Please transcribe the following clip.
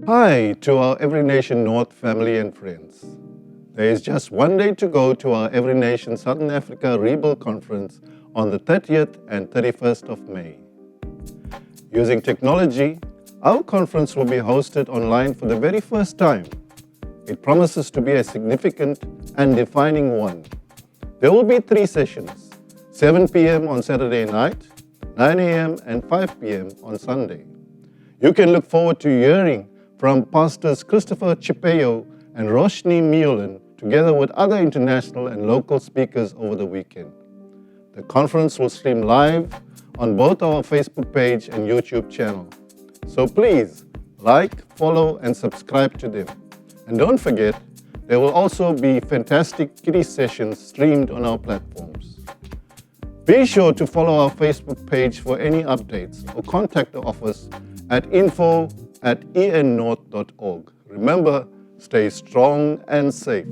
Hi to our Every Nation North family and friends. There is just one day to go to our Every Nation Southern Africa ReBUILD conference on the 30th and 31st of May. Using technology, our conference will be hosted online for the very first time. It promises to be a significant and defining one. There will be 3 sessions, 7 p.m. on Saturday night, 9 a.m. and 5 p.m. on Sunday. You can look forward to hearing from Pastors Christopher Chipeo and Roshni Miolan, together with other international and local speakers over the weekend. The conference will stream live on both our Facebook page and YouTube channel. So please like, follow and subscribe to them. And don't forget, there will also be fantastic kiddie sessions streamed on our platforms. Be sure to follow our Facebook page for any updates or contact the office at info@ennorth.org. Remember, stay strong and safe.